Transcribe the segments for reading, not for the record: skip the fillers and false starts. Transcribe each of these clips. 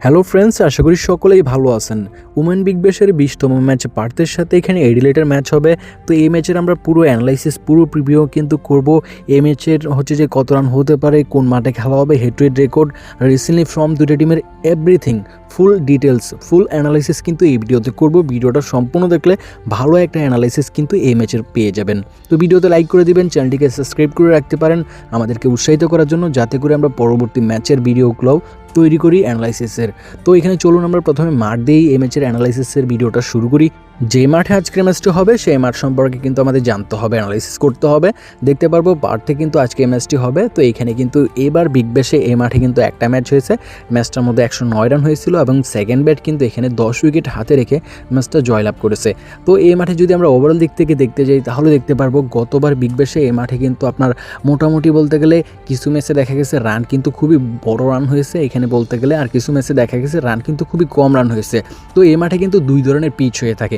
Hello friends, আশা করি সকলেই ভালো আছেন। উমেন বিগ ব্যাশের 20তম ম্যাচ পার্থের সাথে এখানে এডিলেটের ম্যাচ হবে। তো এই ম্যাচের আমরা পুরো অ্যানালাইসিস পুরো প্রিভিউ কিন্তু করব। এই ম্যাচের হচ্ছে যে কত রান হতে পারে, কোন মাঠে খেলা হবে, head to head record, recently form দুটো টিমের এভরিথিং ফুল ডিটেলস ফুল অ্যানালাইসিস কিন্তু এই ভিডিওতে করব। ভিডিওটা সম্পূর্ণ দেখলে ভালো একটা অ্যানালাইসিস কিন্তু এই ম্যাচের পেয়ে যাবেন। তো ভিডিওতে লাইক করে দিবেন, চ্যানেলটিকে সাবস্ক্রাইব করে রাখতে পারেন আমাদেরকে উৎসাহিত করার জন্য, যাতে করে আমরা পরবর্তী ম্যাচের ভিডিওগুলো তৈরি করি অ্যানালাইসিসের। তো এখানে চলুন আমরা প্রথমে মাঠ দিয়েই এই ম্যাচের অ্যানালাইসিসের ভিডিওটা শুরু করি। যে মাঠে আজকের ম্যাচটা হবে সেই মাঠ সম্পর্কে কিন্তু আমাদের জানতে হবে, অ্যানালাইসিস করতে হবে। দেখতে পারবো পার্থে কিন্তু আজকে এই ম্যাচটি হবে। তো এখানে কিন্তু এবার বিগ ব্যাশে এই মাঠে কিন্তু একটা ম্যাচ হয়েছে, ম্যাচটার মধ্যে 109 রান হয়েছিল এবং সেকেন্ড ব্যাট কিন্তু এখানে 10 উইকেট হাতে রেখে ম্যাচটা জয়লাভ করেছে। তো এই মাঠে যদি আমরা ওভারঅল দিক থেকে দেখতে যাই তাহলে দেখতে পারবো গতবার বিগ ব্যাশে এই মাঠে কিন্তু আপনার মোটামুটি বলতে গেলে কিছু ম্যাচে দেখা গেছে রান কিন্তু খুবই বড় রান হয়েছে এখানে বলতে গেলে, আর কিছু ম্যাচে দেখা গেছে রান কিন্তু খুবই কম রান হয়েছে। তো এই মাঠে কিন্তু দুই ধরনের পিচ হয়ে থাকে,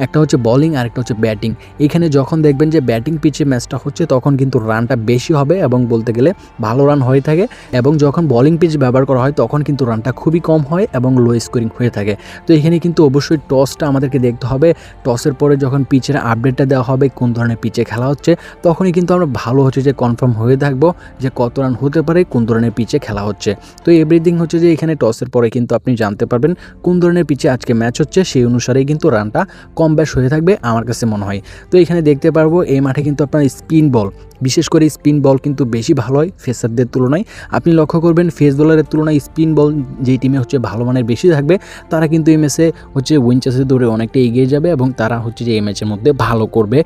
একটা হচ্ছে বোলিং আর একটা হচ্ছে ব্যাটিং। এখানে যখন দেখবেন যে ব্যাটিং পিচে ম্যাচটা হচ্ছে তখন কিন্তু রানটা বেশি হবে এবং বলতে গেলে ভালো রান হয়ে থাকে, এবং যখন বোলিং পিচ ব্যবহার করা হয় তখন কিন্তু রানটা খুবই কম হয় এবং লো স্কোরিং হয়ে থাকে। তো এখানে কিন্তু অবশ্যই টসটা আমাদেরকে দেখতে হবে। টসের পরে যখন পিচের আপডেটটা দেওয়া হবে কোন ধরনের পিচে খেলা হচ্ছে, তখনই কিন্তু আমরা ভালো হচ্ছে যে কনফার্ম হয়ে থাকবো যে কত রান হতে পারে, কোন ধরনের পিচে খেলা হচ্ছে। তো এভরিথিং হচ্ছে যে এখানে টসের পরে কিন্তু আপনি জানতে পারবেন কোন ধরনের পিচে আজকে ম্যাচ হচ্ছে, সেই অনুসারেই কিন্তু রানটা কম বেশ হয়ে থাকবে আমার কাছে মনে হয়। তো এখানে দেখতে পারবো এই মাঠে কিন্তু আপনার স্পিন বল, বিশেষ করে স্পিন বল কিন্তু বেশি ভালো হয় ফেসারদের তুলনায়। আপনি লক্ষ্য করবেন ফেস বলারের তুলনায় স্পিন বল যেই টিমে হচ্ছে ভালো মানের বেশি থাকবে তারা কিন্তু এই ম্যাচে হচ্ছে উইন চান্সেস ধরে অনেকটা এগিয়ে যাবে এবং তারা হচ্ছে যে এই ম্যাচের মধ্যে ভালো করবে।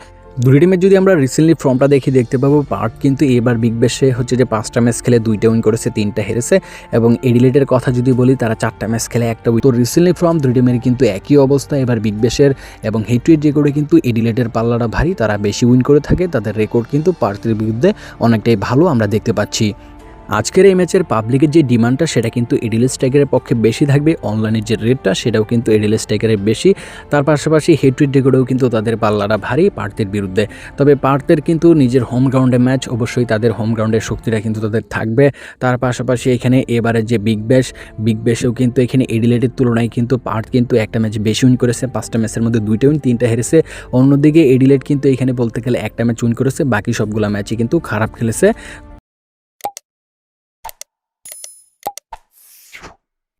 দুই টিমের যদি আমরা রিসেন্টলি ফর্মটা দেখতে পাবো পার্থ কিন্তু এবার বিগ ব্যাশে হচ্ছে যে 5টা ম্যাচ খেলে 2টা উইন করেছে, 3টা হেরেছে। এবং এডিলেটের কথা যদি বলি তারা 4টা ম্যাচ খেলে 1টা উইন। তো রিসেন্টলি ফর্ম দুই টিমের কিন্তু একই অবস্থা এবার বিগ ব্যাশের, এবং হেড টু হেড রেকর্ডে কিন্তু এডিলেটের পাল্লাটা ভারী, তারা বেশি উইন করে থাকে। তাদের রেকর্ড কিন্তু পার্থের বিরুদ্ধে অনেকটাই ভালো আমরা দেখতে পাচ্ছি। আজকের এই ম্যাচের পাবলিকের যে ডিমান্ডটা সেটা কিন্তু এডিলেট স্ট্রাইকারের পক্ষে বেশি থাকবে, অনলাইনের যে রেটটা সেটাও কিন্তু এডিলেট স্ট্রাইকারের বেশি। তার পাশাপাশি হেড টু হেড রেকর্ডেও কিন্তু তাদের পাল্লাটা ভারী পার্থের বিরুদ্ধে। তবে পার্থের কিন্তু নিজের হোম গ্রাউন্ডে ম্যাচ, অবশ্যই তাদের হোম গ্রাউন্ডের শক্তিটা কিন্তু তাদের থাকবে। তার পাশাপাশি এখানে এবারের যে বিগ ব্যাশেও কিন্তু এখানে এডিলেটের তুলনায় কিন্তু পার্থ কিন্তু একটা ম্যাচ বেশি উইন করেছে, 5টা ম্যাচের মধ্যে 2টা উইন 3টা হেরেছে। অন্যদিকে এডিলেট কিন্তু এখানে বলতে গেলে একটা ম্যাচ উইন করেছে, বাকি সবগুলো ম্যাচই কিন্তু খারাপ খেলেছে।